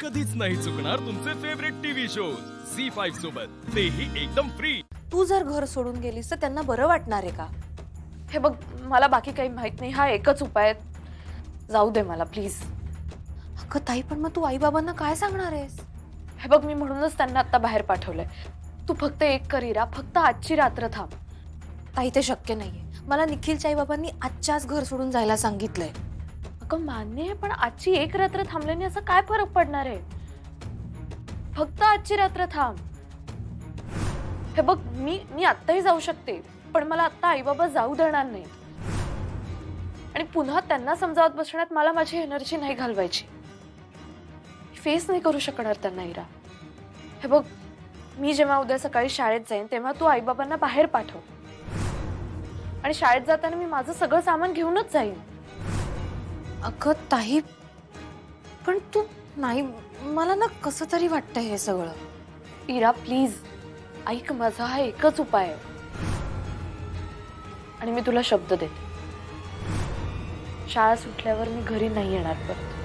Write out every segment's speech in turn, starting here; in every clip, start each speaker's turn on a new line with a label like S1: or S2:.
S1: कधीच नाही चुकणार तुमचे फेवरेट टीव्ही शोज झी5 सोबत, तेही एकदम फ्री।
S2: तू जर घर सोडून गेलीस तर त्यांना बरं वाटणार आहे का? हे बघ, मला बाकी काही माहित नाही, हा एकच उपाय आहे. जाऊ दे मला प्लीज. अगं ताई, पण मग तू आई बाबांना काय सांगणार आहेस? हे बघ, मी म्हणूनच त्यांना आता बाहेर पाठवलंय. तू फक्त एक कर इरा, फक्त आजची रात्र थांब. ताई, ते शक्य नाहीये. मला निखिलच्या आई बाबांनी आजच्याच घर सोडून जायला सांगितलंय. अगं मान्य आहे, पण आजची एक रात्र थांबल्याने असं काय फरक पडणार आहे? फक्त आजची रात्र थांब. हे बघ, मी आत्ताही जाऊ शकते, पण मला आत्ता आई बाबा जाऊ देणार नाही. आणि पुन्हा त्यांना समजावत बसण्यात मला माझी एनर्जी नाही घालवायची. फेस नाही करू शकणार त्यांना इरा. हे बघ, मी जेव्हा उद्या सकाळी शाळेत जाईन तेव्हा तू आई बाबांना बाहेर पाठव. आणि शाळेत जाताना मी माझं सगळं सामान घेऊनच जाईन. अगं ताई, पण तू नाही, मला ना कसं तरी वाटतंय हे सगळं. इरा प्लीज ऐक, माझा हा एकच उपाय आहे. आणि मी तुला शब्द देते, शाळा सुटल्यावर मी घरी नाही येणार परत.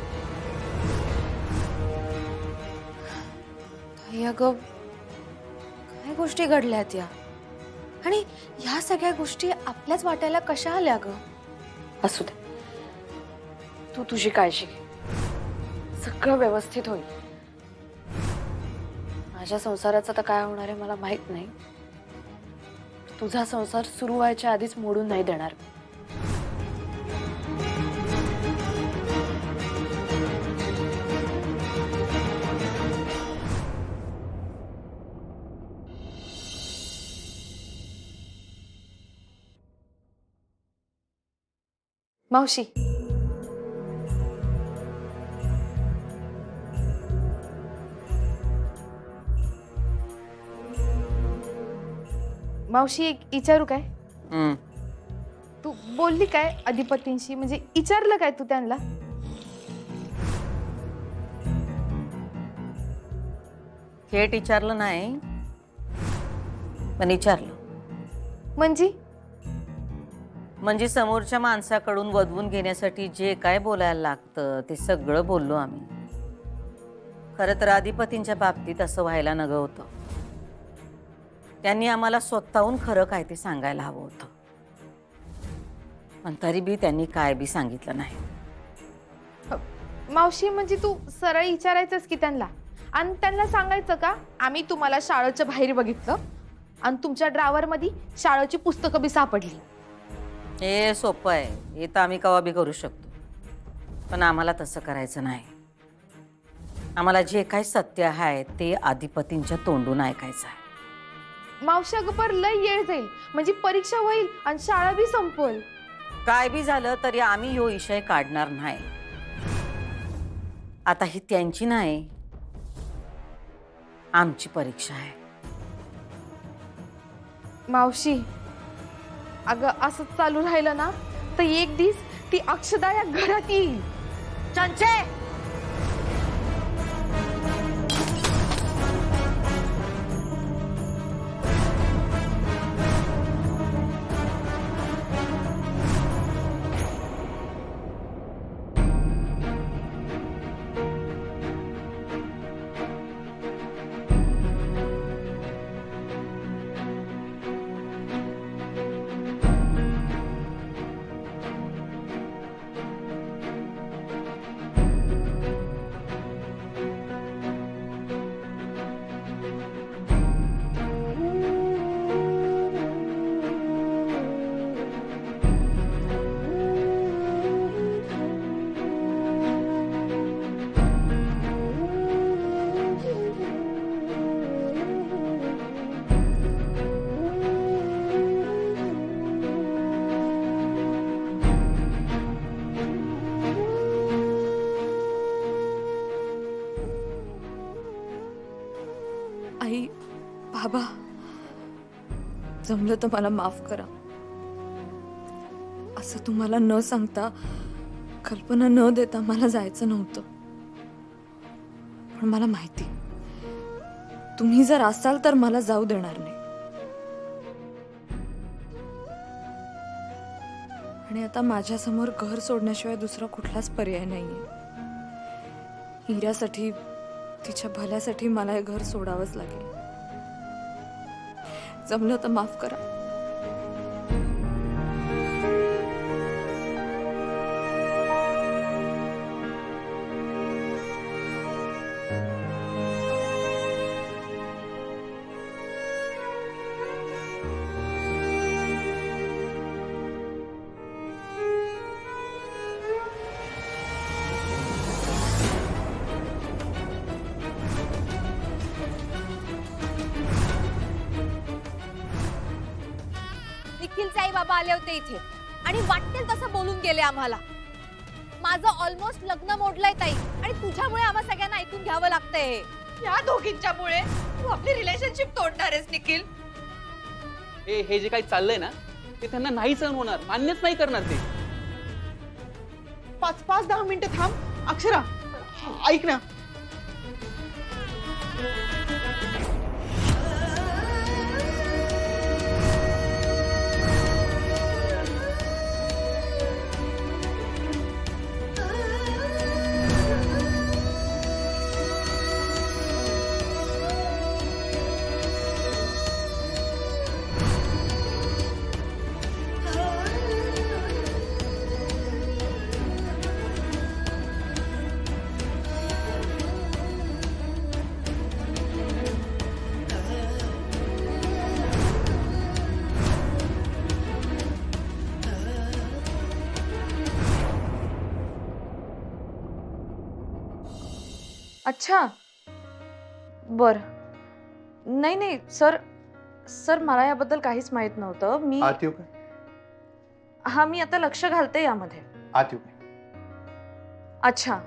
S2: ताई अगं, काय गोष्टी घडल्यात या, आणि ह्या सगळ्या गोष्टी आपल्याच वाटायला कशा आल्या ग? असू दे, तू तुझी काळजी घे, सगळं व्यवस्थित होईल. माझ्या संसाराचं तर काय होणार आहे मला माहित नाही. तुझा संसार सुरू व्हायच्या आधीच मोडून नाही देणार. मावशी,
S3: मावशी, एक विचारू काय? तू बोलली काय अधिपतींशी, म्हणजे विचारलं काय तू त्यांना?
S4: थेट विचारलं नाही, पण विचारलं. म्हणजे समोरच्या माणसाकडून वदवून घेण्यासाठी जे काय बोलायला लागतं ते सगळं बोललो आम्ही. खरं तर अधिपतींच्या बाबतीत असं व्हायला नको होतं. त्यांनी आम्हाला स्वतःहून खरं काय ते सांगायला हवं होतं, पण तरी बी त्यांनी काय बी सांगितलं नाही.
S3: मावशी, म्हणजे तू सरळ विचारायचंस की त्यांना, आणि त्यांना सांगायचं का आम्ही तुम्हाला शाळेच्या बाहेर बघितलं आणि तुमच्या ड्रावर मध्ये शाळेची पुस्तकं बी सापडली?
S4: हे सोपं आहे, हे तर आम्ही कवा बी करू शकतो, पण आम्हाला तसं करायचं नाही. आम्हाला जे काही सत्य आहे ते अधिपतींच्या तोंडून ऐकायचं आहे.
S3: मावशी अगं, पर लय येळ जाईल, म्हणजे परीक्षा होईल आणि शाळा बी संपल.
S4: काय बी झालं तरी आम्ही ह्यो विषय काढणार नाही. आता ही त्यांची नाही, आमची परीक्षा आहे.
S3: मावशी अगं, असं चालू राहिलं ना तर एक दिवस ती अक्षदा या घरात येईल.
S4: चंचे,
S2: आई बाबा, जमलं तर मला माफ करा. असं तुम्हाला न सांगता, कल्पना न देता मला जायचं नव्हतं, पण मला माहिती तुम्ही जर असाल तर मला जाऊ देणार नाही. आणि आता माझ्यासमोर घर सोडण्याशिवाय दुसरा कुठलाच पर्याय नाहीये. हिऱ्यासाठी तिच्या भल्यासाठी मला हे घर सोडावंच लागेल. जमलं तर माफ करा.
S5: निखिलचे आई बाबा आले होते इथे आणि वाटेल तसं बोलून गेले आम्हाला. माझं ऑलमोस्ट लग्न मोडलंय ताई आणि तुझ्यामुळे आम्हा सगळ्यांना ऐकून घ्यावं लागतंय.
S6: या दोघींच्यामुळे तू आपली रिलेशनशिप तोडणार आहेस निखिल.
S7: हे जे काही चाललंय ना ते त्यांना नाही सहन होणार, मान्यच नाही करणार ते.
S6: 5-10 मिनिटं थांब. अक्षरा ऐक ना.
S2: अच्छा बर. नाही नाही सर मला याबद्दल काहीच माहित नव्हतं. मी
S8: आत येऊ काय?
S2: हा मी आता लक्ष घालते यामध्ये.
S8: आत येऊ काय?
S2: अच्छा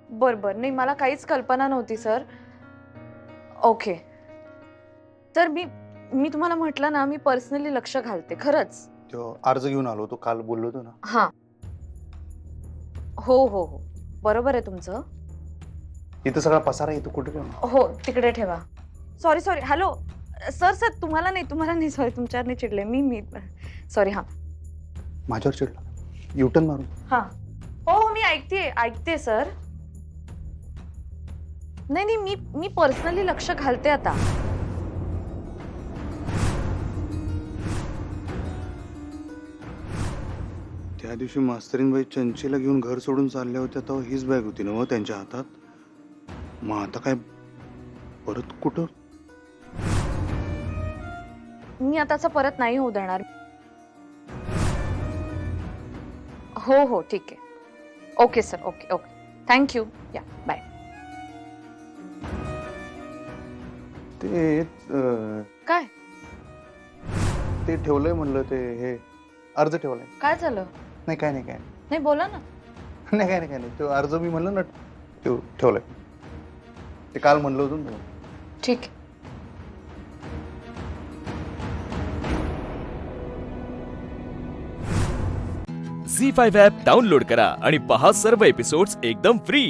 S2: बर बर. नाही मला काहीच कल्पना नव्हती सर. ओके. तर मी तुम्हाला म्हटलं ना, मी पर्सनली लक्ष घालते खरंच.
S8: तो अर्ज घेऊन आलो, तो काल बोललो होतो ना.
S2: हा हो हो हो बरोबर आहे तुमचं.
S8: इथं सगळा पसारा येतो, कुठे ठेवणार?
S2: हो तिकडे ठेवा. सॉरी हॅलो सर तुम्हाला नाही सॉरी तुमच्यावर नाही चिडले मी सॉरी. हा
S8: माझ्यावर चिडला, युटर्न मारून.
S2: हा हो मी ऐकते सर. नाही मी पर्सनली लक्ष घालते आता.
S8: त्या दिवशी मास्तरीनबाई चंचीला घेऊन घर सोडून चालल्या होत्या तेव्हा हीच बॅग होती ना त्यांच्या हातात. मग आता काय परत कुठं?
S2: मी आताचा परत नाही होऊ देणार. हो ठीक आहे. Okay sir. Okay thank you. या बाय.
S8: ते
S2: काय
S8: ते ठेवलंय म्हणलं, ते हे अर्ज ठेवलाय.
S2: काय झालं?
S8: नाही काय
S2: नाही बोला ना.
S8: नाही काय नाही. तो अर्ज मी म्हणलं ना तो ठेवलाय. ते काल म्हणलं होतं ना.
S2: ठीक आहे.
S1: झी5 ॲप डाउनलोड करा आणि पहा सर्व एपिसोड्स एकदम फ्री.